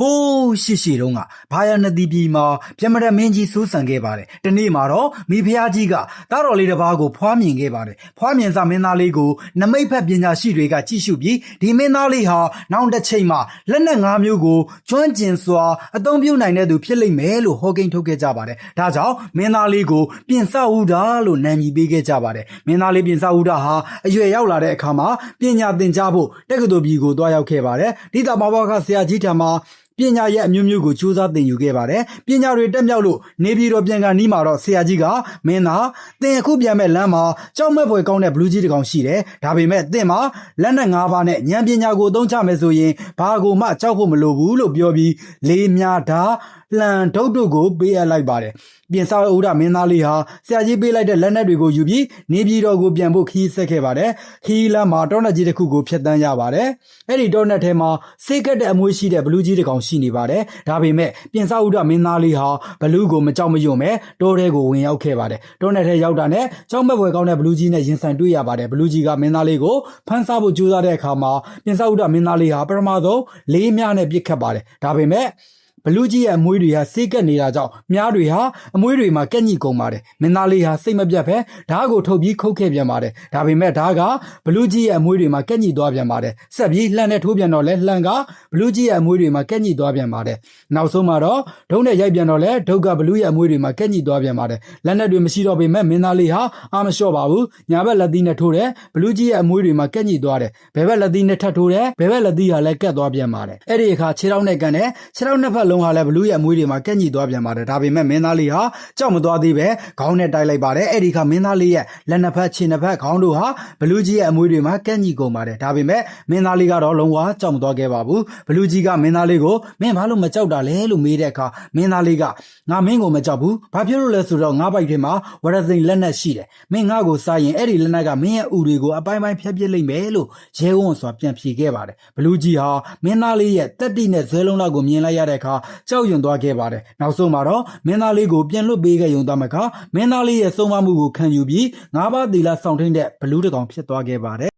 ဟိုးရှိတုန်းကဘာယာနတိပြည်မှာပြမရမင်းကြီးစိုးစံခဲ့ပါတယ်။တနေ့မှာတော့မိဖုရားကြီးကတားတော်လေးတစ်ပါးကိုဖွားမြင်ခဲ့ပါတယ်။ဖွားမြင်စမင်းသားလေးကိုနမိတ်ဖက်ပညာရှိတွေကကြည့်ရှုပြီးဒီမင်းသားလေးဟာနောက်တစ်ချိန်မှာလက်နက်၅မျိုးကိုကျွမ်းကျင်စွာအသုံးပြုနိုင်တဲ့သူဖြစ်လိမ့်မယ်လို့ဟောကိန်းထုတ်ခဲ့ကြပါတယ်။ဒါကြောင့်မင်းသားလေးကိုပြင်စဦးတာလို့နာမည်ပေးခဲ့ကြပါတယ်။မင်းသားလေးပြင်စဦးတာဟာအရွယ်ရောက်လာတဲ့အခါမှာပညာသင်ကြားဖို့တက္ကသိုလ်ပြည်ကိုသွားရောက်ခဲ့ပါတယ်။ဒီတာဘာဘာကဆရာကြီးထံမှာပညာရဲ့အမျိုးမျိုးကိုစူးစမ်းသင်ယူခဲ့ပါတယ်။ပညာတွေတက်မြောက်လို့နေပြည်တော်ပြန်ကန်နီးမှာတော့ဆရာကြီးကမင်းသားသင်အခုပြန်မဲ့လမ်းမှာကြောက်မဲ့ဖွယ်ကောင်းတဲ့ဘလူးကြီးတစ်ကောင်ရှိတယ်။ဒါပေမဲ့သင်မှာလက်နက်၅ပါးနဲ့ဉာဏ်ပညာကိုအသုံးချမယ်ဆိုရင်ဘာကိုမှကြောက်ဖို့မလိုဘူးလို့ပြောပြီးလေးများဓာလှန်ဒုတ်တို့ကိုပေးအပ်လိုက်ပါတယ်။ပြင်စဦးရမင်းသားလေးဟာဆရာကြီးပေးလိုက်တဲ့လက်နက်တွေကိုယူပြီးနေပြည်တော်ကိုပြန်ဖို့ခီးဆက်ခဲ့ပါတယ်။ခီးလမ်းမှာတောနက်ကြီးတစ်ခုကိုဖျက်ဆီးရပါတယ်။အဲ့ဒီတောနက်ထဲမှာဆေးကက်တဲ့အမွှေးရှိတဲ့ဘလူးကြီးတစ်ကောင်ရှိနေပါတယ်။ဒါပေမဲ့ပြင်စဦးရမင်းသားလေးဟာဘလူးကိုမကြောက်မရွံ့ပဲတောထဲကိုဝင်ရောက်ခဲ့ပါတယ်။တောနက်ထဲရောက်တာနဲ့ကြောက်မဲ့ဖွယ်ကောင်းတဲ့ဘလူးကြီးနဲ့ရင်ဆိုင်တွေ့ရပါတယ်။ဘလူးကြီးကမင်းသားလေးကိုဖမ်းဆီးဖို့ကြိုးစားတဲ့အခါမှာပြင်စဦးရမင်းသားလေးဟာပထမဆုံးလေးမြနဲ့ပြစ်ခတ်ပါတယ်။ဒါပေမဲ့ဘလူးကြီးရဲ့အမွှေးတွေဟာဆေးကက်နေတာကြောင့်မြားတွေဟာအမွှေးတွေမှာကက်ညိကုန်ပါတယ်။မင်းသားလေးဟာစိတ်မပြတ်ပဲဓာတ်ကိုထုတ်ပြီးခုတ်ခဲ့ပြန်ပါတယ်။ဒါပေမဲ့ဓာတ်ကဘလူးကြီးရဲ့အမွှေးတွေမှာကက်ညိသွားပြန်ပါတယ်။ဆက်ပြီးလှန်နဲ့ထိုးပြန်တော့လဲလှန်ကဘလူးကြီးရဲ့အမွှေးတွေမှာကက်ညိသွားပြန်ပါတယ်။နောက်ဆုံးမှာတော့ဒုံးနဲ့ရိုက်ပြန်တော့လဲဒုတ်ကဘလူးရဲ့အမွှေးတွေမှာကက်ညိသွားပြန်ပါတယ်။လက်နက်တွေမရှိတော့ပေမဲ့မင်းသားလေးဟာအာမလျှော့ပါဘူး။ညာဘက်လက်သီးနဲ့ထိုးတယ်ဘလူးကြီးရဲ့အမွှေးတွေမှာကက်ညိသွားတယ်။ဘယ်ဘက်လက်သီးနဲ့ထပ်ထိုးတယ်ဘယ်ဘက်လက်သီးဟာလည်းကက်သွားပြန်ပါတယ်။အဲ့ဒီအခါခြေထောက်နဲ့ကန်တယ်ခြေထောက်နှစ်ဖက်လုံးဟာလည်းဘလူးရဲ့အမွှေးတွေမှာကက်ညိသွားပြန်ပါတယ်။ဒါပေမဲ့မင်းသားလေးဟာကြောက်မသွားသေးပဲခေါင်းနဲ့တိုက်လိုက်ပါတယ်။အဲ့ဒီခါမင်းသားလေးရဲ့လက်နှစ်ဖက်ခြေနှစ်ဖက်ခေါင်းတို့ဟာဘလူးကြီးရဲ့အမွှေးတွေမှာကက်ညိကုန်ပါတယ်။ဒါပေမဲ့မင်းသားလေးကတော့လုံးဝကြောက်မသွားခဲ့ပါဘူး။ဘလူးကြီးကမင်းသားလေးကိုမင်းဘာလို့မကြောက်တာလဲလို့မေးတဲ့အခါမင်းသားလေးကငါမင်းကိုမကြောက်ဘူး။ဘာဖြစ်လို့လဲဆိုတော့ငါပိုက်ထဲမှာဝရသိန်လက်နက်ရှိတယ်။မင်းငါ့ကိုစားရင်အဲ့ဒီလက်နက်ကမင်းရဲ့ဥတွေကိုအပိုင်းဖျက်ပစ်လိုက်မယ်လို့ရဲဝံ့စွာပြန်ဖြေခဲ့ပါတယ်။ဘလူးကြီးဟာမင်းသားလေးရဲ့တက်တိနဲ့ဇွဲလုံးလောက်ကိုမြင်လိုက်ရတဲ့အခါကြောက်ရွံ့သွားခဲ့ပါတယ်။နောက်ဆုံးမှာတော့မင်းသားလေးကိုပြန်လွတ်ပေးခဲ့ရုံသားမကမင်းသားလေးရဲ့ဆုံးမမှုကိုခံယူပြီး၅ပါးသီလဆောင်ထိန်တဲ့ဘလူးတစ်ကောင်ဖြစ်သွားခဲ့ပါတယ်